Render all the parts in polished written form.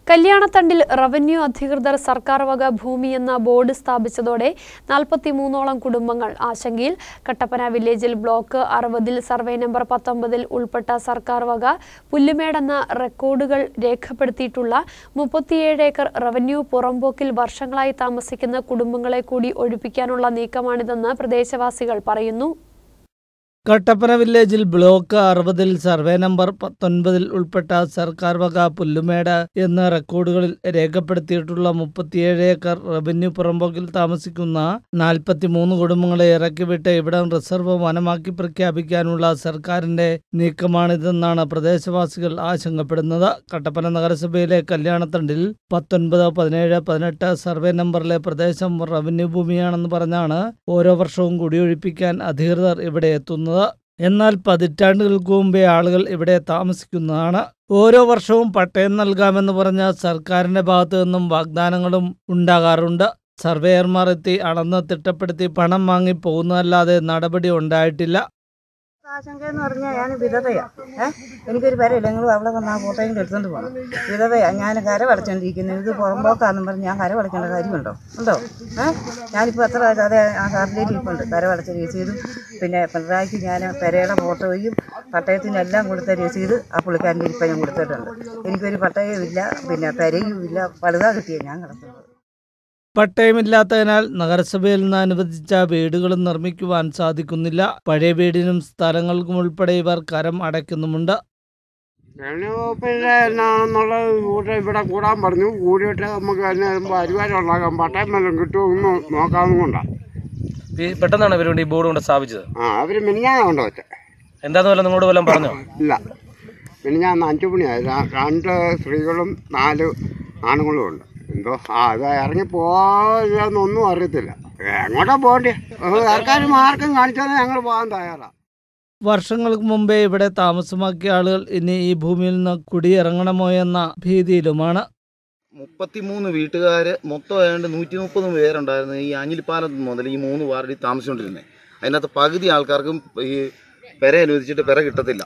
കല്യാണത്തണ്ടിൽ revenue അധികൃതർ സർക്കാർ വക ഭൂമിയെന്ന ബോർഡ് സ്ഥാപിച്ചതോടെ 43ഓളം കുടുംബങ്ങൾ ആശങ്കയിൽ. കട്ടപ്പന വില്ലേജിൽ ബ്ലോക്ക് 60 സർവേ നമ്പർ 19 ഉൾപ്പെട്ട സർക്കാർ വക പുല്ലുമേടെന്ന റെക്കോർഡുകൾ രേഖപ്പെടുത്തിയിട്ടുള്ള 37 ഏക്കർ റവന്യൂ പുറമ്പോക്കിൽ വർഷങ്ങളായി താമസിക്കുന്ന കുടുംബങ്ങളെ കൂടി ഒഴിപ്പിക്കാനുള്ള നീക്കമാണിതെന്ന് പ്രദേശവാസികൾ പറയുന്നു. കട്ടപ്പന വില്ലേജിൽ ബ്ലോക്ക് 60 സർവേ നമ്പർ 19 ഉൾപ്പെട്ട സർക്കാർ വക പുല്ലുമേട് എന്ന റെക്കോർഡുകളിൽ രേഖപ്പെടുത്തിയിട്ടുള്ള 37 ഏക്കർ റവന്യൂ പുറമ്പോക്കിൽ താമസിക്കുന്ന 43 കുടുംബങ്ങളെ ഇറക്കിവിട്ട് ഇവിടം റിസർവ് വനമാക്കി പ്രഖ്യാപിക്കാനുള്ള സർക്കാരിന്റെ നീക്കമാണിതെന്നാണ് പ്രദേശവാസികൾ ആശങ്കപ്പെടുന്നത്. കട്ടപ്പന നഗരസഭയിലെ കല്യാണത്തണ്ടിൽ 19, 17, 18 സർവേ നമ്പറിലെ പ്രദേശം റവന്യൂ ഭൂമിയാണെന്ന് പറഞ്ഞാണ് ഓരോ വർഷവും കുടിയൊഴിപ്പിക്കാൻ അധികൃതർ ഇവിടെ എത്തുന്നത്. എന്നാൽ പതിറ്റാണ്ടുകൾക്ക് മുമ്പേ ആളുകൾ ഇവിടെ താമസിക്കുന്നതാണ്. ഓരോ വർഷവും പട്ടയം നൽകാമെന്ന് പറഞ്ഞ സർക്കാരിന്റെ ഭാഗത്തു നിന്നും വാഗ്ദാനങ്ങളും ഉണ്ടാകാറുണ്ട്. സർവേയർമാർ എത്തി അളന്ന് തിട്ടപ്പെടുത്തി പണം വാങ്ങി പോകുന്നതല്ലാതെ നടപടി ഉണ്ടായിട്ടില്ല. ആശങ്ക എന്ന് പറഞ്ഞാൽ ഞാൻ വിധവയാണ്. എനിക്കൊരു പേരല്ല, നിങ്ങൾ അവിടെ വന്ന് ആ ഫോട്ടോയും എടുത്തുകൊണ്ട് പോകണം. വിധവയാണ്, ഞാൻ കരവടച്ചോണ്ടിരിക്കുന്നത്. ഇത് പുറമ്പോക്കാന്നും പറഞ്ഞ് ഞാൻ കരവടക്കേണ്ട കാര്യമുണ്ടോ? ഞാനിപ്പോൾ എത്ര അതേ ആ കാർഡിലേക്ക് ഇരിപ്പുണ്ട്. കരവടച്ച രസീതും പിന്നെ പിണറായിക്ക് ഞാൻ പെരയുടെ ഫോട്ടോയും പട്ടയത്തിനെല്ലാം കൊടുത്ത രസീത് ആ പുള്ളിക്കാരൻ്റെ ഇപ്പം ഞാൻ കൊടുത്തിട്ടുണ്ട്. എനിക്കൊരു പട്ടയവും ഇല്ല, പിന്നെ പെരയും ഇല്ല, പലുതാ കിട്ടിയത് ഞാൻ കിടക്കുന്നത്. പട്ടയമില്ലാത്തതിനാൽ നഗരസഭയിൽ നിന്ന് അനുവദിച്ച വീടുകളും നിർമ്മിക്കുവാൻ സാധിക്കുന്നില്ല. പഴയ വീടിനും സ്ഥലങ്ങൾക്കും ഉൾപ്പെടെ ഇവർ കരം അടയ്ക്കുന്നുമുണ്ട്. എന്നാണെന്നുള്ളത് ഇവിടെ കൂടാൻ പറഞ്ഞു. കൂടിയിട്ട് നമുക്ക് തന്നെ പരിപാടി ഉണ്ടാക്കാം, പട്ടയം വല്ലതും കിട്ടുമെന്ന് നോക്കാവുന്നതുകൊണ്ടാണ്. പെട്ടെന്നാണ് ഇവർ ഈ ബോർഡ് കൊണ്ട് സ്ഥാപിച്ചത്. അവര് മിനിഞ്ഞാന്ന് കൊണ്ടു വെച്ചേ. എന്താന്ന് വല്ല നിങ്ങളോട് വല്ലതും പറഞ്ഞോ? ഇല്ല, മിനിഞ്ഞാന്ന് 5 മണിയായി. 2 സ്ത്രീകളും 4 ആണുങ്ങളും ഉണ്ട്. എന്തോ അത് ഇറങ്ങി പോകാനൊന്നും അറിയത്തില്ല. എങ്ങോട്ടാ പോകണ്ടേ? സർക്കാർ മാർഗം കാണിച്ചാൽ ഞങ്ങൾ പോകാൻ തയ്യാറാണ്. വർഷങ്ങൾക്ക് മുമ്പേ ഇവിടെ താമസമാക്കിയ ആളുകൾ ഇനി ഈ ഭൂമിയിൽ നിന്ന് കുടിയിറങ്ങണമോ എന്ന ഭീതിയിലുമാണ്. 33 വീട്ടുകാർ മൊത്തം ഏതാണ്ട് 130 പേരുണ്ടായിരുന്നു ഈ അഞ്ഞിലിപ്പാലം മുതൽ ഈ 3 വാർഡിൽ താമസിച്ചുകൊണ്ടിരുന്നത്. അതിനകത്ത് പകുതി ആൾക്കാർക്കും ഈ പെര അനുവദിച്ചിട്ട് പെര കിട്ടത്തില്ല.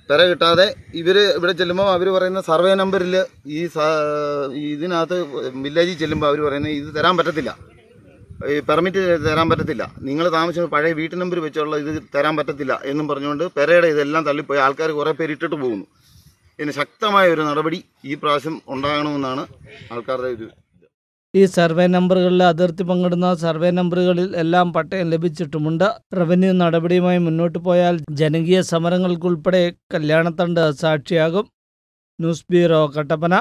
പെര കിട്ടാതെ ഇവർ ഇവിടെ ചെല്ലുമ്പോൾ അവർ പറയുന്ന സർവേ നമ്പറിൽ ഇതിനകത്ത് വില്ലേജിൽ ചെല്ലുമ്പോൾ അവർ പറയുന്നത് ഇത് തരാൻ പറ്റത്തില്ല, ഈ പെർമിറ്റ് തരാൻ പറ്റത്തില്ല, നിങ്ങൾ താമസിച്ച പഴയ വീട്ടു നമ്പർ വെച്ചുള്ള ഇത് തരാൻ പറ്റത്തില്ല എന്നും പറഞ്ഞുകൊണ്ട് പെരയുടെ ഇതെല്ലാം തള്ളിപ്പോയി ആൾക്കാർ കുറേ പേര് ഇട്ടിട്ട് പോകുന്നു. ഇതിന് ശക്തമായ ഒരു നടപടി ഈ പ്രാവശ്യം ഉണ്ടാകണമെന്നാണ് ആൾക്കാരുടെ ഒരു. ഈ സർവേ നമ്പറുകളിലെ അതിർത്തി പങ്കിടുന്ന സർവേ നമ്പറുകളിൽ എല്ലാം പട്ടയം ലഭിച്ചിട്ടുമുണ്ട്. റവന്യൂ നടപടിയുമായി മുന്നോട്ട് പോയാൽ ജനകീയ സമരങ്ങൾക്കുൾപ്പെടെ കല്യാണത്തണ്ട് സാക്ഷിയാകും. News bureau, Kattappana.